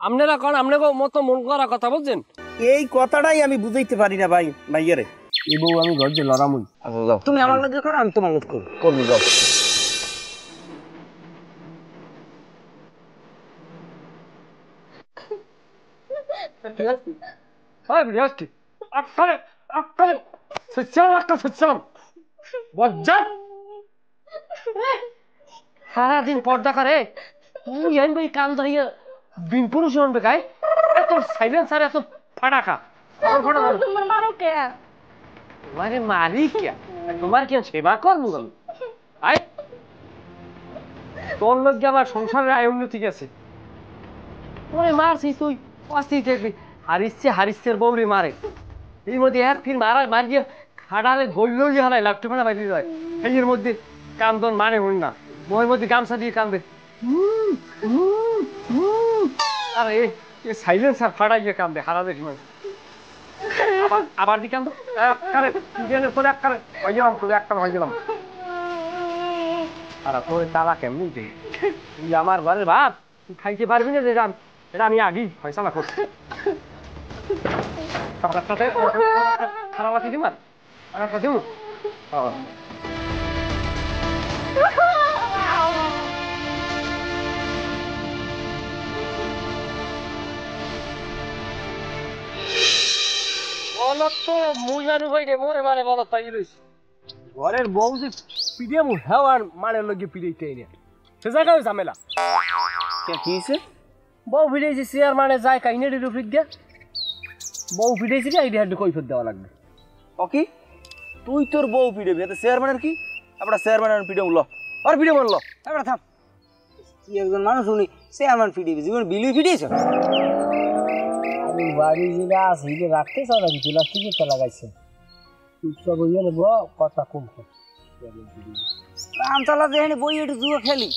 আপনারা কোন আপনাকে মতো মন করা কথা বলছেন? এই কথাটাই আমি বুঝাইতে পারি না ভাই ভাইয়ারে। এই বউ আমি ঘর যে লড়ামুই। তুমি আমার লগে করো, আমি তোমার লগে করবো। যাও। বৃহস্পতি সারাদিন পর্দা করে কান ধরিয়ে বিন পুরুষ আনবে গায়ে এত সাইলেন্সার এত ফাটাকা তোমারে মারি কে তোমার কেন সেবা করবো আয় তোর লোক আমার সংসারের আয় উন্নতি গেছে তোরে মারছি তুই অস্থির দেখবি হারিসের বৌরি মারে এর মধ্যে এক ফির মারিয়ে খাটালে ধরলেও যে হারাই লাগতে পারে বাইরে যায় এর মধ্যে কান্দন মানে হই না বইয়ের মধ্যে গামছা দিয়ে কান্দে আর এই সাইলেন্সার ফাটাই গিয়ে কান্দে হারাবে সময় আবার দি কান্দ হয়ে গেলাম তোর একটা হয়ে গেলাম আর তোর তারা কেমনি দে তুই আমার ঘরের ভাত তুই খাইতে পারবি না যে এটা আমি আগেই ফয়সালা করছি খারাপ আছে দিমার আর একটা দিব ঘরের বউ যে পিড়ে মু হেওয়ার মানে লগে পিড়েইতে সে জায়গায় ঝামেলা কি হয়েছে? বউ ফিরেছি চেয়ার মানে যায় কাইনেটির উপর দিয়া বউ ফিরেছি না এই হাতে কৈফত দেওয়া লাগবে ওকে তুই তোর বউ পিড়েবি এতে চেয়ারম্যানের কি? আমরা চেয়ারম্যানের পিড়ে উঠল আর পিড়ে মারলো এবার থাম কি একজন মানুষ উনি চেয়ারম্যান পিড়েবি জীবন বিলুই পিড়িয়েছ আমি বাড়ি যেটা আছে এটা রাখতে চাও নাকি প্লাস্টিকের তো লাগাইছে চুপচাপ হইয়া নেব কথা কমছে আমতলা যেখানে বই একটু জুয়ো খেলি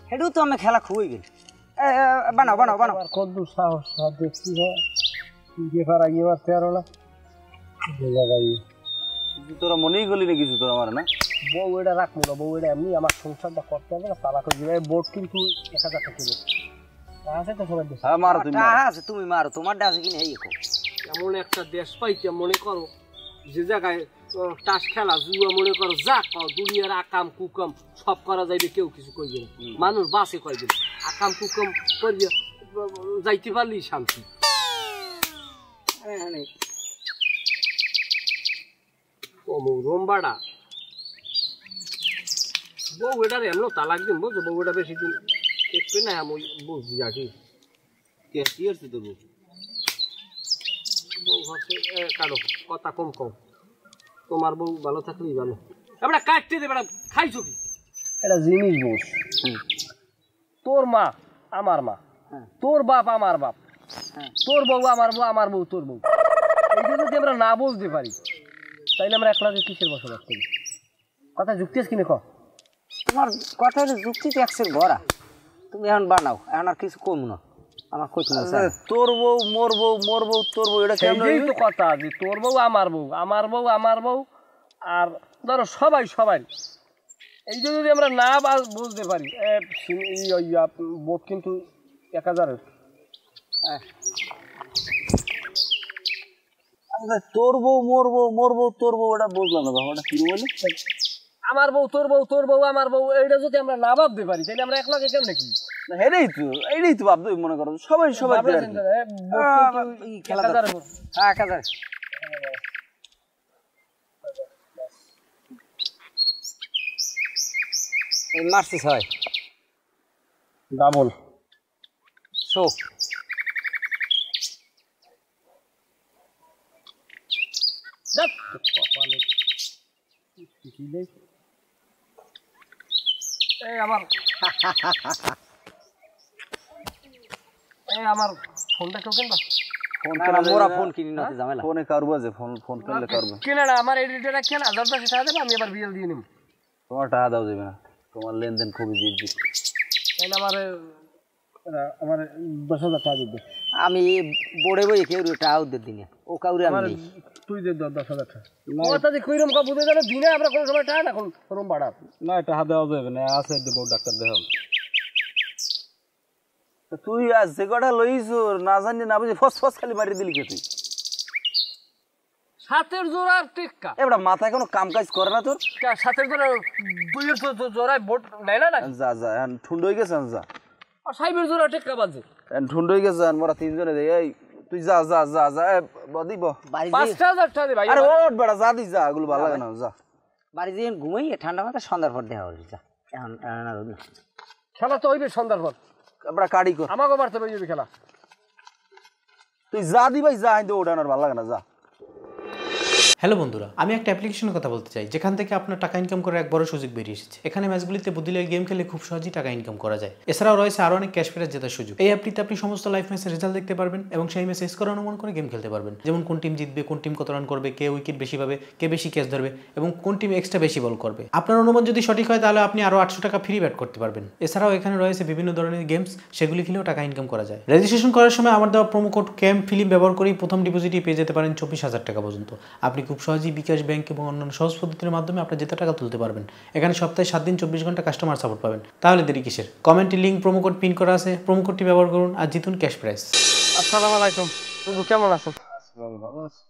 সেটাও তো আমি খেলা খুবই গেল বানাও বানাও বানাও কত সাহস দেখছি পারা গিয়ে মারতে পারো না তোরা মনেই গলি না কিছু তোর আমার না বউ এটা রাখবো না বউ এটা এমনি আমার সংসারটা করতে হবে না তালা করে দিবে বোর্ড কিন্তু 1000 টাকা কিলো আছে তো সবাই দেশ মারো তুমি মারো তোমার আছে কিনা এই এমন একটা দেশ পাইতে মনে করো যে জায়গায় তাস খেলা জুয়া মনে করো যা দুনিয়ার আকাম কুকম সব করা যাইবে কেউ কিছু কইবে না মানুষ বাসে কইবে না আকাম কুকম করিয়া যাইতে পারলেই শান্তি রোমবাড়া বউ এটার এমন তালাক দিন বুঝছো বউ এটা বেশি দিন দেখবে না আমি বুঝছি আর কি কি হচ্ছে তোর বউ হচ্ছে কারো কথা কম কম তোমার বউ ভালো থাকলেই ভালো আমরা কাটতে দেবে খাইছো কি এটা জিনিস বস তোর মা আমার মা তোর বাপ আমার বাপ তোর বউ আমার বউ আমার বউ তোর বউ এইটা যদি আমরা না বুঝতে পারি তাইলে আমরা একলাগে কিসের বসবাস করি কথা যুক্তি আছে কিনে ক তোমার কথা যুক্তি তো একশের ভরা তুমি এখন বানাও এখন আর কিছু কম না আমার কইতে না তোর বউ মোর বউ মোর বউ তোর বউ এটা কেমন তো কথা যে তোর বউ আমার বউ আমার বউ আমার বউ আর ধরো সবাই সবাই এই যে যদি আমরা না বুঝতে পারি বোট কিন্তু 1000-এর তোর বউ মোর বউ তোর বউ ওটা বুঝলাম না বাবা ওটা কি বলে আমার বউ তোর বউ আমার বউ এইটা যদি আমরা না ভাবতে পারি তাহলে আমরা একলাগে কেমন নাকি না এইটাই তো ভাবতে মনে করো সবাই খেলা 1000 মারছিস হয় ডাবল শো আমার ফোনটা কেউ কিনবা ফোন কিনি না ঝামেলা ফোনে করবো যে ফোন কিনলে করবো কিনে না আমার এডিটরটা কেন 1000 টাকা দেবে আমি আবার বিল দিয়ে নিব তোমার টাকা দাও যাবে না তোমার লেনদেন খুবই জিজি তাহলে আমার 10,000 টাকা দিবে আমি বড়ে বই কেউ টাকা উদ্দের দিনে ও কাউরে আমি তুই দে 10,000 টাকা কথা যে কইরম কা বুঝে যাবে দিনে আমরা কোন সময় টাকা না কোন রুম ভাড়া না টাকা দেওয়া যাবে না আছে দেব ডাক্তার দেখাও তুই আজ যে কটা লইছ না জানি না বুঝি ফস ফস খালি মারি দিলি কে তুই সাতের জোড়ার টেক্কা এবড়া মাথায় কোনো কাম কাজ করে না তোর সাতের জোড়া দুইয়ের তো জোড়ায় ভোট নেয় না যা যা ঠুন্ড হয়ে গেছে যা আর সাইবের জোড়া টেক্কা বাজে ঠুন্ড হয়ে গেছে মোরা তিনজনে দেই এই তুই যা যা যা যা দিব 5000 টাকা দে ভাই আরে ওঠ বেড়া যা দি যা এগুলো ভালো লাগে না যা বাড়ি দিয়ে ঘুমাই ঠান্ডা মাথায় সন্ধ্যার পর দেখা হবে যা এখন খেলা তো হইবে সন্ধ্যার পর এবড়া কাড়ি কর আমাকে মারতে হবে খেলা তুই যা দি ভাই যা আইন্দে ওঠানোর ভালো লাগে না যা হ্যালো বন্ধুরা, আমি একটা অ্যাপ্লিকেশনের কথা বলতে চাই যেখান থেকে আপনার টাকা ইনকাম করার এক বড় সুযোগ বেরিয়ে এসেছে। এখানে ম্যাচগুলিতে বুদ্ধি লাগে গেম খেলে খুব সহজেই টাকা ইনকাম করা যায়। এছাড়াও রয়েছে আরও অনেক ক্যাশ প্রাইজ জেতার সুযোগ। এই অ্যাপটিতে আপনি সমস্ত লাইভ ম্যাচের রেজাল্ট দেখতে পারবেন এবং সেই ম্যাচে স্কোর অনুমান করে গেম খেলতে পারবেন। যেমন কোন টিম জিতবে, কোন টিম কত রান করবে, কে উইকেট বেশি পাবে, কে বেশি ক্যাচ ধরবে এবং কোন টিম এক্সট্রা বেশি বল করবে। আপনার অনুমান যদি সঠিক হয় তাহলে আপনি আরও 800 টাকা ফ্রি ব্যাট করতে পারবেন। এছাড়াও এখানে রয়েছে বিভিন্ন ধরনের গেমস, সেগুলি খেলেও টাকা ইনকাম করা যায়। রেজিস্ট্রেশন করার সময় আমার দেওয়া প্রোমো কোড ক্যাম্প ফিল্ম ব্যবহার করেই প্রথম ডিপোজিটই পেয়ে যেতে পারেন 24,000 টাকা পর্যন্ত। আপনি খুব সহজেই বিকাশ ব্যাংক এবং অন্যান্য সহজ পদ্ধতির মাধ্যমে আপনার যেতে টাকা তুলতে পারবেন। এখানে সপ্তাহে 7 দিন 24 ঘন্টা কাস্টমার সাপোর্ট পাবেন। তাহলে দেরি কিসের? কমেন্টে লিঙ্ক প্রোমো কোড পিন করা আছে, প্রোমো কোডটি ব্যবহার করুন আর জিতুন ক্যাশ প্রাইজ। আসসালামু আলাইকুম, তুমি কেমন আছেন? ভালো আছে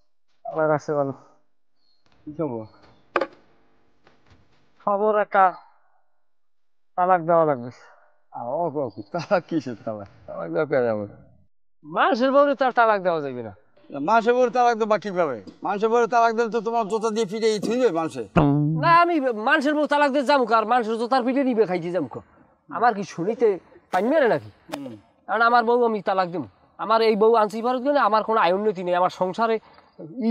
আমার কাছে ভালো। কি খবর খবর একটা তালাক দেওয়া লাগবে। তালাক কিসের তালাক তালাক দেওয়া কে যাবে মানুষের বউরে তার তালাক দেওয়া যাবে না। মানুষের বউরে তালাক দেবো কিভাবে? মানুষের বউরে তালাক দিলে তো তোমার জোতা দিয়ে ফিরে থুইবে মানুষে। না আমি মানুষের বউ তালাক দিয়ে যাবো আর মানুষের জোতার পিঠে নিবে খাইতে যাবো। আমার কি শুনিতে পাইনি মেরে নাকি? কারণ আমার বউ আমি তালাক দেবো। আমার এই বউ আনছি ভারত গেলে আমার কোনো আয় উন্নতি নেই। আমার সংসারে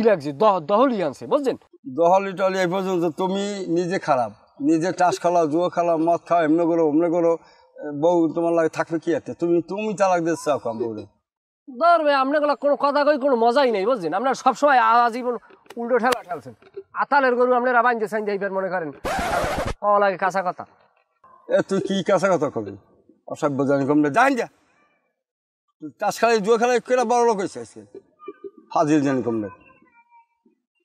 লাগছে দহলি আনছে, বুঝছেন? দহলি টহলি এই পর্যন্ত তুমি নিজে খারাপ, নিজে টাস খালাও, জুয়ো খালাও, মদ খাও, এমনি করো অমনে করো, বউ তোমার লাগে থাকবে কি একটা? তুমি তালাক দিচ্ছ কম বউরে। ধরবে আপনাগুলো কোনো কথা কই কোনো মজাই নেই, বুঝছেন? আপনার সবসময় আজীবন উল্টো ঠেলা ঠেলছেন। আতালের গরু আপনারা বাঁধতে চাইন যাইবার মনে করেন কওয়া লাগে কাঁচা কথা। তুই কি কাঁচা কথা কবি? অসভ্য জানি কমলে জান যা, তুই টাস খেলাই জুয়ো খেলাই কেনা বড় লোক হয়েছে আজকে, ফাজিল জানি কমলে।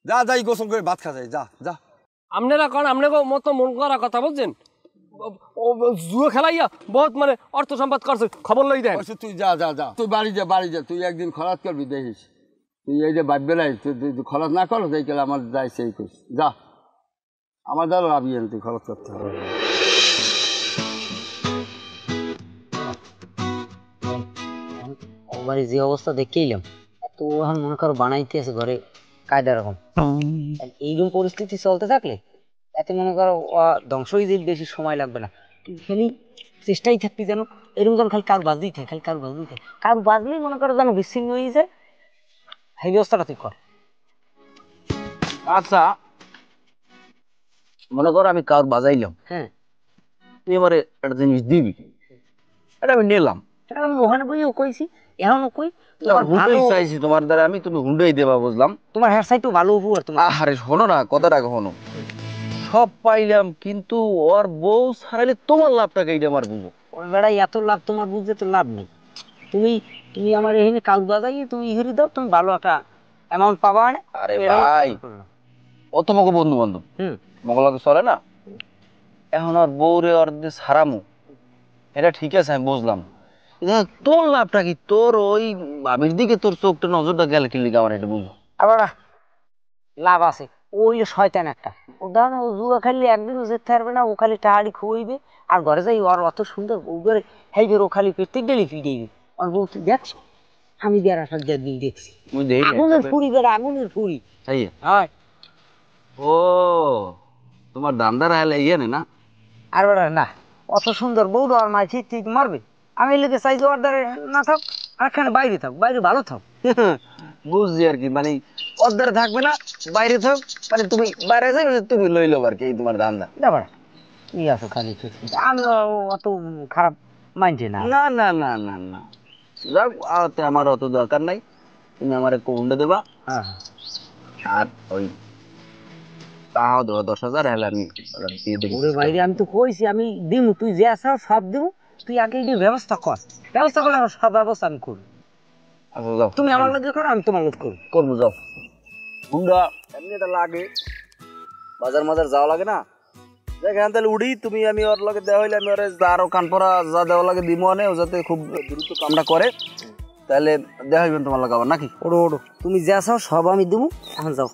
যা যাই গোসল করে ভাত খা যাই, যা যা। আপনারা কারণ আপনাকে মতো মন করা কথা, বুঝছেন? জুয়ো খেলাইয়া বহুত মানে অর্থ সম্পদ করছে, খবর লই দেন। তুই যা যা যা, তুই বাড়ি যা, তুই একদিন খরাত করবি দেখিস। তুই এই যে বাদ বেলাই তুই খরাত না করো, তাই গেলে আমার যাই সেই করিস, যা। আমার দ্বারা লাভি তুই খরচ করতে হবে। বাড়ির যে অবস্থা দেখে এলাম, তো এখন মনে করো বানাইতে আছে ঘরে কায়দা রকম। এইরকম পরিস্থিতি চলতে থাকলে এতে মনে করো ধ্বংস হয়ে যেতে বেশি সময় লাগবে না। খালি চেষ্টাই থাকবি যেন এরকম যেন খালি কারো বাজতেই থাকে, খালি কারো বাজতেই থাকে। কারো বাজলেই মনে করো যেন বিচ্ছিন্ন হয়ে যায়। সেই ব্যবস্থাটা তুই কর। আচ্ছা মনে করো আমি কার বাজাইলাম, হ্যাঁ তুই এবারে একটা জিনিস দিবি, এটা আমি নিলাম। আমি ওখানে বইও কইছি, এখনো কই চাইছি তোমার দ্বারা আমি, তুমি হুন্ডাই দেবা বুঝলাম। তোমার হেয়ার সাইড তো ভালো উপহার তোমার। আরে শোনো না কথাটা, কখনো সব পাইলাম কিন্তু ওর বউ ছাড়াইলে তোমার লাভটাকে এইটা আমার বুঝবো। ওই বেড়াই এত লাভ তোমার বুঝতে তো লাভ নেই। তুমি তুমি আমার এখানে কাজ বাজাইয়ে তুমি ইহারি দাও, তুমি ভালো একটা অ্যামাউন্ট পাবা। আরে ভাই ও তোমাকে বন্ধু বান্ধব মগলাকে চলে না, এখন আর বউরে ওর সারামু, এটা ঠিক আছে আমি বুঝলাম। তোর লাভটা কি? তোর ওই ভাবির দিকে তোর চোখটা নজরটা গেলে কি লিখে আমার এটা বুঝো। আবার লাভ আছে, ওই শয়তান একটা। ও দাদা ও জুয়া খালি একদিনও যেতে পারবে না, ও খালি টাহাড়ি খুঁইবে আর ঘরে যাই ওর অত সুন্দর বউ করে হেইবে, ও খালি প্রত্যেক ডেলি ফিরেইবে। আর বউ তুই দেখছো, আমি বিয়ার আসার দিন দেখছি আগুনের ফুরি বেড়া, আগুনের ফুরি। হয় ও তোমার দান্দার আইলে ইয়ে না? আর বেড়া না, অত সুন্দর বউ আর মাই ঠিক ঠিক মারবে। আমি লেগে চাই যে অর্ডারে না থাক, আরখানে বাইরে থাক, বাইরে ভালো থাক। বুঝছি আর কি, মানে অর্ধারে থাকবে না, বাইরে থাক, মানে তুমি বাইরে যাই তুমি লইলো আর কি, এই তোমার ধান্দা। ব্যাপার কি আছে খালি, আমি অত খারাপ মাইন্ডে না। না না না না না, যাক আমার অত দরকার নাই, তুমি আমার একটু হুন্ডা দেবা। আর ওই তাও দেবো 10,000, হলে আমি দিয়ে দেবো। ওরে বাইরে আমি তো কইছি আমি দিব, তুই যে আসা সব দিব, তুই আগে একটু ব্যবস্থা কর। ব্যবস্থা করলে সব ব্যবস্থা আমি করবো। আচ্ছা যাও, তুমি আমার লোক করো, আমি তোমার লোক করবো। করবো যাও। হুন্ডা এমনি এটা লাগে, বাজার মাজার যাওয়া লাগে না, দেখেন তাহলে উড়ি তুমি আমি ওর লগে দেওয়া হইলে আমি ওরে আরো কান পরা যা দেওয়া লাগে দিব আনে ও যাতে খুব দ্রুত কামটা করে তাহলে দেখা হইবেন তোমার লগে আবার নাকি ওড়ো ওড়ো তুমি যা চাও সব আমি দেবো এখন যাও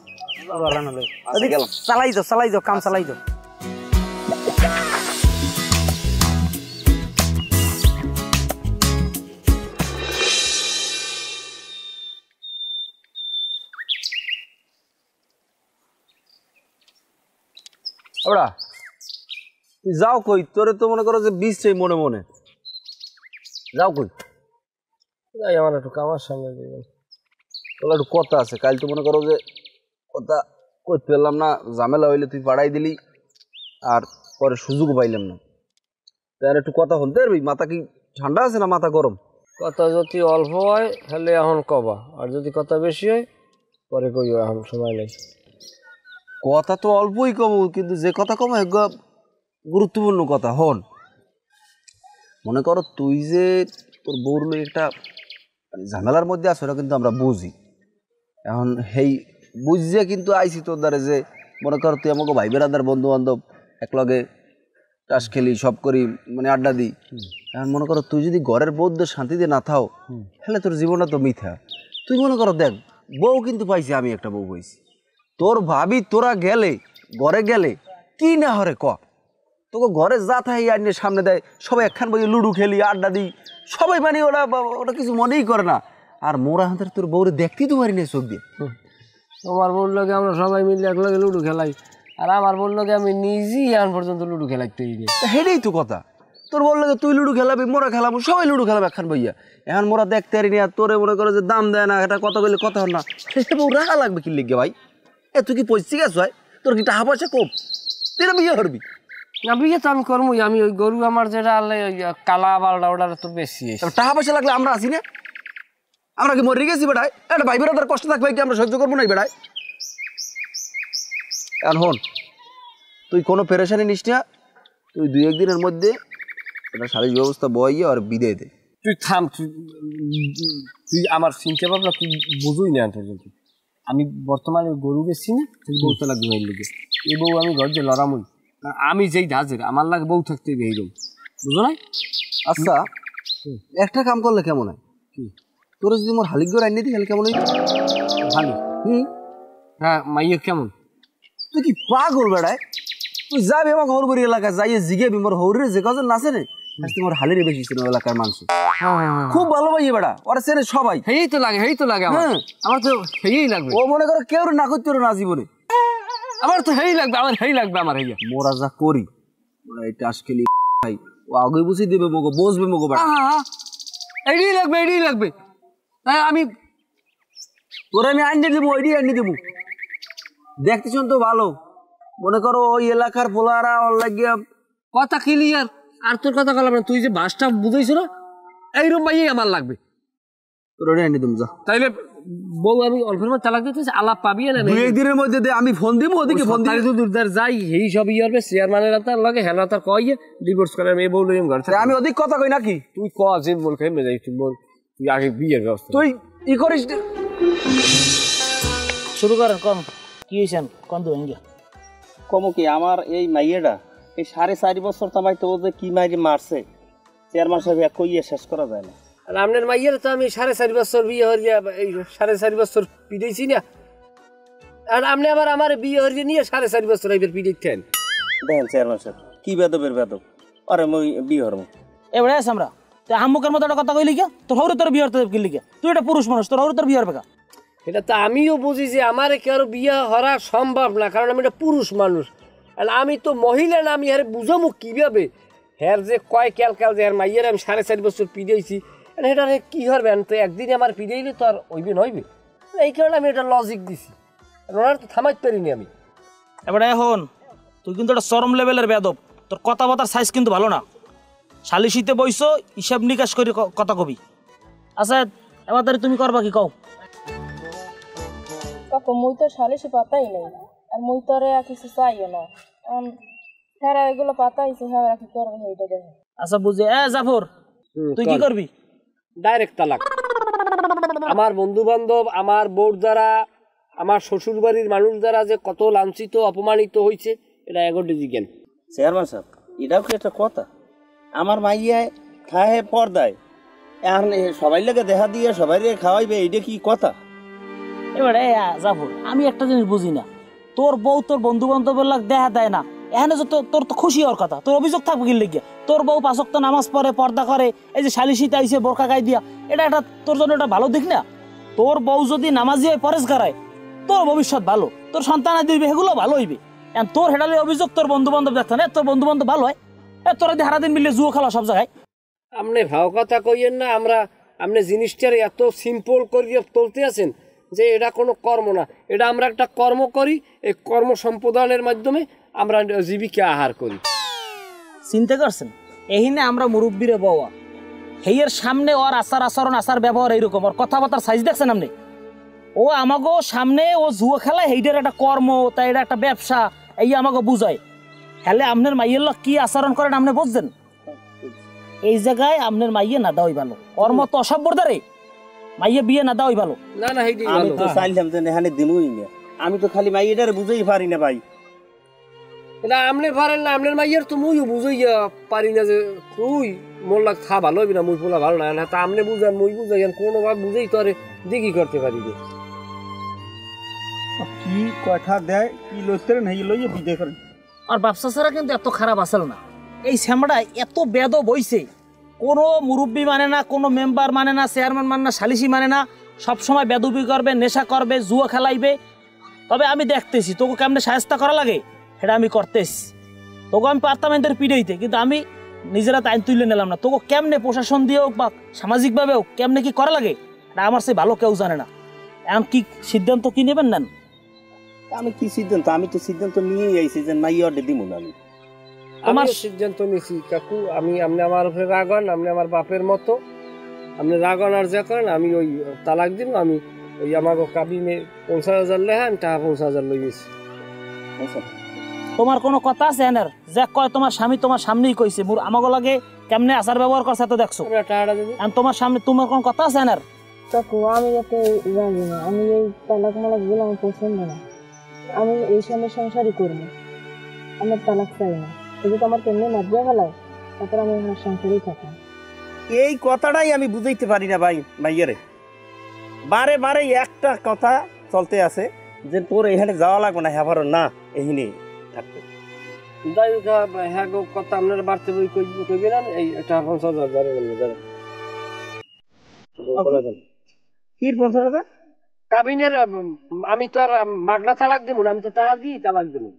গেলাম চালাই যাও কাম চালাই যাও ওরা তুই যাও কই তোরে তো মনে করো যে বিষছে মনে মনে যাও কই যাই আমার একটু কামার সামনে দিবেন তোর একটু কথা আছে কাল তো মনে করো যে কথা কই পেলাম না ঝামেলা হইলে তুই পাড়াই দিলি আর পরে সুযোগ পাইলাম না তার একটু কথা শুনতে পারবি মাথা কি ঠান্ডা আছে না মাথা গরম কথা যদি অল্প হয় তাহলে এখন কবা আর যদি কথা বেশি হয় পরে কইও এখন সময় নেই কথা তো অল্পই কম কিন্তু যে কথা কম গুরুত্বপূর্ণ কথা হন মনে করো তুই যে তোর বউর লই একটা ঝামেলার মধ্যে আছো এটা কিন্তু আমরা বুঝি এখন সেই বুঝিয়ে কিন্তু আইসি তোর দ্বারে যে মনে করো তুই আমাকে ভাই বেড়াদার বন্ধু বান্ধব একলগে তাস খেলি সব করি মানে আড্ডা দিই এখন মনে করো তুই যদি ঘরের বউদের শান্তিতে না থাও তাহলে তোর জীবনটা তো মিথ্যা তুই মনে করো দেখ বউ কিন্তু পাইছি আমি একটা বউ পাইছি তোর ভাবি তোরা গেলে ঘরে গেলে কি না হরে ক তোকে ঘরে যা থাই আইনের সামনে দেয় সবাই একখান বই লুডু খেলি আড্ডা দিই সবাই মানে ওরা ওটা কিছু মনেই করে না আর মোরা হাতের তোর বউরে দেখতেই তো পারি না চোখ দিয়ে তোমার বউর লগে আমরা সবাই মিলে একলগে লুডু খেলাই আর আমার বউর লগে আমি নিজেই এখন পর্যন্ত লুডু খেলাইতে দিই হেডেই তো কথা তোর বললো তুই লুডু খেলাবি মোরা খেলাবো সবাই লুডু খেলাবো একখান বইয়া এখন মোরা দেখতে পারি না তোরে মনে করে যে দাম দেয় না এটা কথা বললে কথা হল না সে বউ রাখা লাগবে কি লিখবে ভাই এ তুই কি পয়সা গেছ ভাই তোর কি টাকা পয়সা কম তুই বিয়ে করবি না বিয়ে তো আমি করবোই আমি ওই গরু আমার যেটা আনলে ওই কালা বালটা ওটা তো বেশি টাকা পয়সা লাগলে আমরা আসি না আমরা কি মরে গেছি বেড়ায় একটা ভাই বেড়াদার কষ্ট থাকবে কি আমরা সহ্য করবো না বেড়ায় এখন হন তুই কোনো পেরেশানি নিস না তুই 2-1 দিনের মধ্যে এটা সালিশ ব্যবস্থা বইয়ে আর বিদে দে তুই থাম তুই আমার চিন্তা ভাবনা তুই বুঝুই না পর্যন্ত আমি বর্তমানে গরু বেশি না তুই বউতে লাগবে হয়ে লেগে এই বউ আমি ঘর যে লড়ামই আমি যেই ধাজের আমার লাগে বউ থাকতে এইরকম বুঝো না আচ্ছা একটা কাম করলে কেমন হয় তোর যদি মোর হালিক গড় আনিয়ে দিই তাহলে কেমন হইতো ভালো হ্যাঁ মাইয়া কেমন তুই কি পাগল বেড়ায় তুই যাবি আমার হরবরি এলাকা যাইয়ে জিগেবি মোর হৌরের যে কজন নাচে রে মোর হালির বেশি ছিল এলাকার মানুষ খুব ভালো ভাই বেড়া ওরা চেনে সবাই হেই তো লাগে আমার তো হেই লাগবে ও মনে করো কেউ না করতে না জীবনে আমার তো হেই লাগবে আমার হেইয়া মোরা যা করি এই টাস খেলি ভাই ও আগে বুঝি দেবে মগো বসবে মগো বেড়া এডি লাগবে তাই আমি তোরা আমি আইনে দেবো ওইডি আইনে দেবো দেখতে শুন তো ভালো মনে করো ওই এলাকার পোলারা ওর লাগিয়া কথা ক্লিয়ার আর তোর কথা বললাম না তুই যে বাসটা বুঝাইছ না এইরকম ভাইই আমার লাগবে তোর ওইডি আইনে দেবো যা তাইলে বউ আমি অল্পের মধ্যে তালাক দিতেছি আলাপ পাবি না 2-1 দিনের মধ্যে দে আমি ফোন দিব ওদিকে ফোন দিই দূরদার যাই এই সব ইয়ারবে চেয়ারম্যানের তার লাগে হেলা তার কইয়ে ডিভোর্স করে আমি বউ লইম ঘর আমি অধিক কথা কই নাকি তুই ক যে বল কেমনে যাই তুই বল তুই আগে বিয়ের ব্যবস্থা তুই ই করিস শুরু করেন কম কি হয়েছেন কম তো ভেঙ্গে কমো কি আমার এই মাইয়েটা এই 4.5 বছর তামাই তো যে কি মাইরে মারছে চেয়ারম্যান সাহেব এক কইয়ে শেষ করা যায় না আর আপনার মাইয়ের তো আমি 4.5 বছর বিয়ে হরিয়া এই 4.5 বছর পিটাইছি না আর আপনি আবার আমার বিয়ে হরিয়ে নিয়ে 4.5 বছর আইবার পিটাইতেন দেখেন চেয়ারম্যান সাহেব কি বেদবের বেদব আরে মই বিয়ে হরম এবারে আস আমরা তো হাম্মুকের মতো একটা কথা কইলি কে তোর হৌরে তোর বিয়ে হতে কিনলি কে তুই একটা পুরুষ মানুষ তোর হৌরে তোর বিয়ে হবে কা এটা তো আমিও বুঝি যে আমার কারো বিয়ে হরা সম্ভব না কারণ আমি একটা পুরুষ মানুষ আর আমি তো মহিলা না আমি আরে বুঝামো কীভাবে হ্যার যে কয় ক্যাল যে আর মাইয়ের আমি 4.5 বছর পিটাইছি এটা কি হবে তো একদিনে আমার পিটাইলে তো আর ওইবে নইবে এই কারণে আমি এটা লজিক দিছি ওনার তো থামাইতে পারিনি আমি এবারে এখন তুই কিন্তু একটা চরম লেভেলের বেদব তোর কথাবার্তার সাইজ কিন্তু ভালো না সালিশিতে বইছো হিসাব নিকাশ করে কথা কবি আচ্ছা এবার তুমি করবা কি কও কাকু মুই তো সালিশি পাতাই নেই আর মুই তো আর কিছু চাইও না হ্যাঁ এগুলো পাতাইছে হ্যাঁ কি করবে সেইটা দেখো আচ্ছা বুঝে জাফর তুই কি করবি ডাইরেক্ট তালাক আমার বন্ধু বান্ধব আমার বউর দ্বারা আমার শ্বশুর বাড়ির মানুষ দ্বারা যে কত লাঞ্ছিত অপমানিত হয়েছে এটা এগোটে জিজ্ঞান চেয়ারম্যান সাহেব এটাও কি একটা কথা? আমার মাইয়ায় খায় পর্দায়, এখন সবাই লাগে দেখা দিয়ে সবাই খাওয়াইবে, এইটা কি কথা? এবারে জাফর, আমি একটা জিনিস বুঝি না, তোর বউ তোর বন্ধু বান্ধবের লাগ দেখা দেয় না, এখানে যে তোর তো খুশি হওয়ার কথা, তোর অভিযোগ থাকবে কি লেগে? তোর বউ 5 ওয়াক্ত নামাজ পড়ে, পর্দা করে, এই যে শালিশিতে আইছে বোরকা গায়ে দিয়া, এটা একটা তোর জন্য একটা ভালো দিক না? তোর বউ যদি নামাজি হয়, পরেশগার হয়, তোর ভবিষ্যৎ ভালো, তোর সন্তান দিবে, এগুলো ভালো হইবে। এখন তোর হেডালে অভিযোগ তোর বন্ধু বান্ধব দেখতে না, তোর বন্ধু বান্ধব ভালো হয়, তোরা দিয়ে সারাদিন মিলে জুয়ো খেলা সব জায়গায়। আপনি ভাও কথা কইয়েন না, আপনি জিনিসটার এত সিম্পল করিয়ে তুলতে আছেন যে এটা কোনো কর্ম না, এটা আমরা একটা কর্ম করি, এই কর্ম সম্পাদনের মাধ্যমে আমরা জীবিকা আহার করি। চিন্তা করছেন, এহিনে আমরা মুরব্বীরে বওয়া, হেয়ের সামনে ওর আচার আচরণ, আচার ব্যবহার এইরকম, ওর কথাবার্তার সাইজ দেখছেন আপনি? ও আমাকে সামনে ও জুয়ো খেলায়, সেইটার একটা কর্ম, তাই এটা একটা ব্যবসা, এই আমাকে বুঝায়। হেলে আপনার মাইয়ের লোক কি আচরণ করেন আপনি বুঝছেন? এই জায়গায় আপনার মাইয়ে না দেওয়াই ভালো, ওর মতো অসভ্যতারে মাইয়ে বিয়ে না দেওয়াই ভালো। না না, আমি তো চাইলাম যে এখানে দিমই না, আমি তো খালি মাইয়েটারে বুঝেই পারি না ভাই। এটা আপনি পারেন না, আপনার মাইয়ের তো মুইও বুঝাইয়া পারি না, যে তুই মোর লাগ থা ভালো হইবি না, মুই পোলা ভালো না, তা আপনি বুঝান মুই বুঝাইয়ান, কোনো ভাবে বুঝেই তো আরে দেখি করতে পারি না। কি কথা দেয়, কি লইতেন হেই লইয়ে বিদায় করেন। আর ব্যবসা ছাড়া কিন্তু এত খারাপ আসল না, এই শ্যামড়া এত বেদব হইছে, কোনো মুরব্বী মানে না, কোনো মেম্বার মানে না, চেয়ারম্যান মানে না, সালিশি মানে না, সবসময় বেদবি করবে, নেশা করবে, জুয়া খেলাইবে। তবে আমি দেখতেছি তোকে কেমনে সাহায্য করা লাগে, সেটা আমি করতেছি। তোকে আমি পারতাম এদের পিড়াইতে, কিন্তু আমি নিজেরা আইন তুলে নিলাম না। তোকে কেমনে প্রশাসন দিয়ে হোক বা সামাজিকভাবে হোক কেমনে কি করা লাগে, এটা আমার সে ভালো কেউ জানে না। এখন কি সিদ্ধান্ত কি নেবেন নেন? আমি কি সিদ্ধান্ত, আমি তো সিদ্ধান্ত নিয়েই আইছি যে মাইয়াটা দিব না। আমার সিদ্ধান্ত নিয়েছি কাকু, আপনি আমার উপরে রাগন, আপনি আমার বাপের মতো, আপনি রাগন আর যা করেন, আমি ওই তালাক দিব। আমি ওই আমাকে কাবিনে 50,000 লেখা, আমি টাকা 50,000 লই গেছি। তোমার কোনো কথা আছে এনার যে কয় তোমার স্বামী তোমার সামনেই কইছে আমাকে লাগে কেমনে আচার ব্যবহার করছে তো দেখছো, তোমার সামনে তোমার কোনো কথা আছে এনার? কাকু আমি যাতে জানি না, আমি এই তালাক মালাক গুলো আমার পছন্দ না, আমি এই সময় সংসারই করবো, আমার তালাক চাই না। যদি আমার কেমনি মাঝে ফেলায়, তারপর আমি আমার সংসারেই থাকি। এই কথাটাই আমি বুঝাইতে পারি না ভাই মাইয়ারে, বারে বারে একটা কথা চলতে আছে যে তোর এখানে যাওয়া লাগবে না, হ্যাঁ না এখানে থাকবে। যাই হোক, হ্যাঁ গো কথা আপনার বাড়তে বই কইবে না, এই টাকা 50,000 জানেন কি 50,000 কাবিনের। আমি তো আর মাগনা তালাক দেবো না, আমি তো টাকা দিই তালাক দেবো।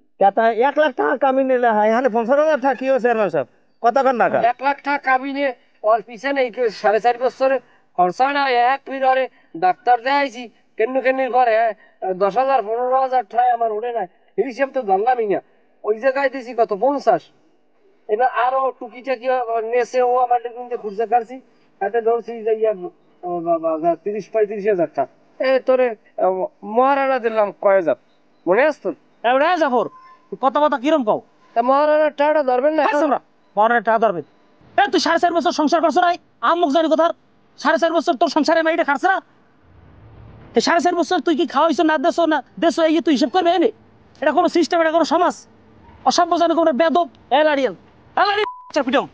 1 লাখ টাকা কামি নিলে হয়, এখানে 50,000 টাকা কি হয়েছে সব কথা কর না। 1 লাখ টাকা কাবিনে ওর পিছনে 4.5 বছরে খরচা না, এক পিরিয়ডে ডাক্তার দেখাইছি, কেন্নির ঘরে 10,000 15,000 টাকা আমার উঠে নাই, হিসেব তো ধরলামই না। ওই জায়গায় দিছি কত 50, এবার আরো টুকিটাকি নেছে, ও আমার কিন্তু খুঁজতে পারছি, হাতে ধরছি যে 30-35,000 টাকা। তোরে মহারানা দিলাম কয় হাজার, মনে আসতো? জাফর কথা কথা কিরম কও? তা মহারানার টাকাটা ধরবেন না? মহারানার টাকা ধরবেন? তুই 4.5 বছর সংসার করছো নাই, আমুক জানি কোথার 4.5 বছর তোর সংসারে মাইটা খাচ্ছে না? 4.5 বছর তুই কি খাওয়াইছো না দেশো এই তুই হিসেব করবে? এটা কোনো সিস্টেম, এটা কোনো সমাজ? অসভ্য জানি কোমরে বেদব এলারিয়াল পিটম,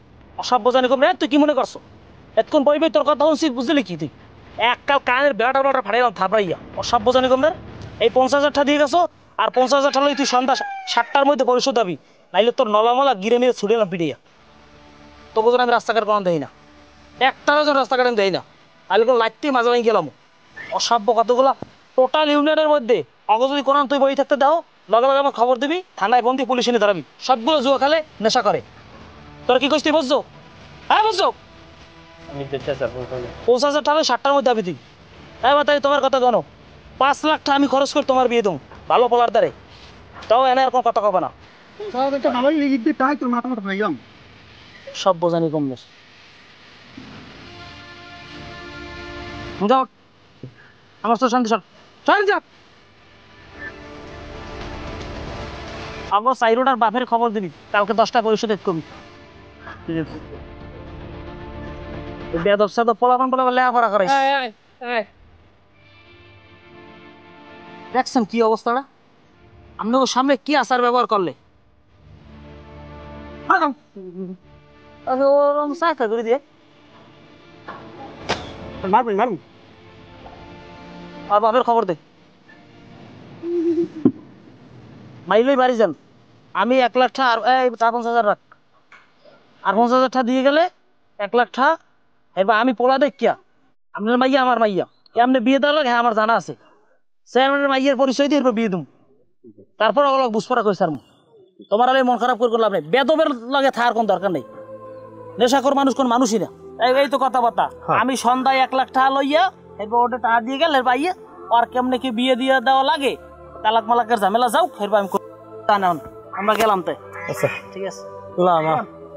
অসভ্য জানি কোমরে। তুই কি মনে করছো এতক্ষণ বইবে তোর কথা উচিত বুঝলি কি? তুই এককাল কানের বেড়াটা বেড়াটা ফাটাইলাম থাপড়াইয়া, অসভ্য জানি কোমরে। এই 50,000 টাকা দিয়ে গেছো, আর 50,000 টাকা তুই সন্ধ্যা 7টার মধ্যে পরিশোধ দাবি, নাইলে তোর নলামলা গিরে মেরে ছুড়েলাম পিটিয়া। তোকে যেন আমি রাস্তাঘাট কোনো দেই না, একটারও যেন রাস্তাঘাট আমি দেই না, তাহলে কোনো লাইটতেই মাঝে মাঝে গেলাম। অসভ্য কতগুলা টোটাল ইউনিয়নের মধ্যে অগ যদি কোনো তুই বই থাকতে দাও, লগে লগে আমার খবর দিবি, থানায় বন্দি, পুলিশ এনে দাঁড়াবি। সবগুলো জুয়া খেলে, নেশা করে। তোরা কি করছিস বুঝছো? হ্যাঁ বুঝছো? 50,000 টাকা 7টার মধ্যে দাবি তুই। হ্যাঁ তাই তোমার কথা জানো, 5 লাখ টাকা আমি খরচ করে তোমার বিয়ে দেবো ভালো পোলার দ্বারে, তাও এনে আর কোনো কথা কবে না। সব বোঝানি কম বেশ। যাও আমার তো শান্তি যা। আমার সাইরোটার বাপের খবর দিবি, কালকে 10টা পরিশোধ কবি। বেদব সাদব পোলাপান বলে লেখাপড়া করাইস। দেখছেন কি অবস্থাটা? আপনি ওর সামনে কি আচার ব্যবহার করলে? আমি ওরম সাইকেল করে দিয়ে মারবি মারবি আর বাপের খবর দে মাইলই বাড়ি যান আমি 1 লাখ টাকা আর এই 50,000 রাখ আর 50,000 টাকা দিয়ে গেলে 1 লাখ টাকা এবার আমি পোলা দেখিয়া আপনার মাইয়া আমার মাইয়া এমনি বিয়ে দেওয়া লাগে হ্যাঁ আমার জানা আছে চেয়ারম্যানের মাইয়ের পরিচয় দিয়ে এরপর বিয়ে দিম তারপর ওগুলো বুঝপড়া কই স্যার তোমার আলে মন খারাপ করে লাভ নেই বেদবের লাগে থাকার কোন দরকার নেই নেশাখোর মানুষ কোন মানুষই না এই তো কথাবার্তা আমি সন্ধ্যায় 1 লাখ টাকা লইয়া এরপর ওটা টাকা দিয়ে গেলে ভাইয়া আর কেমনে কি বিয়ে দিয়ে দেওয়া লাগে তালাক মালাকের ঝামেলা যাও এরপর আমি আমরা গেলাম তাই আচ্ছা ঠিক আছে ল মা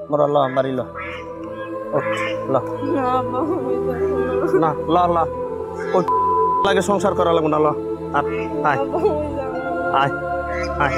মরা ল মারি ল ল না ল ল ওই লাগে সংসার করা লাগবে না ল আয় আয় আয়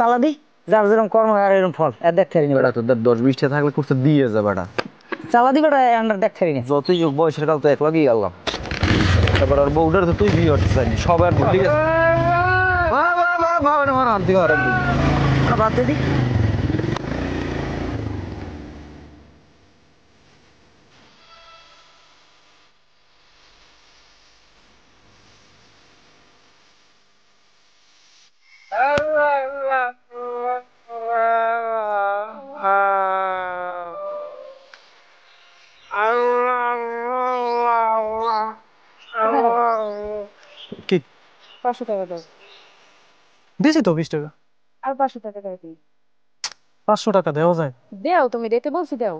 সালাদি যার যেরকম কর্ম আর এরকম ফল আর দেখতে পারিনি বেটা তোদের 10-20টা থাকলে করতে দিয়ে যা বেটা সালাদি বেটা আন্ডার দেখতে পারিনি যতই হোক বয়সের কাল তো এক লাগেই গেলাম এবার আর বউটার তো তুই বিয়ে হতে চাইনি সবার ভুলে গেছে বাদ দে দি কি 500 টাকা দাও দিয়েছি তো 20 টাকা আর 500 টাকা দিই 500 টাকা দেওয়া যায় দেও তুমি দিতে বলছি দেও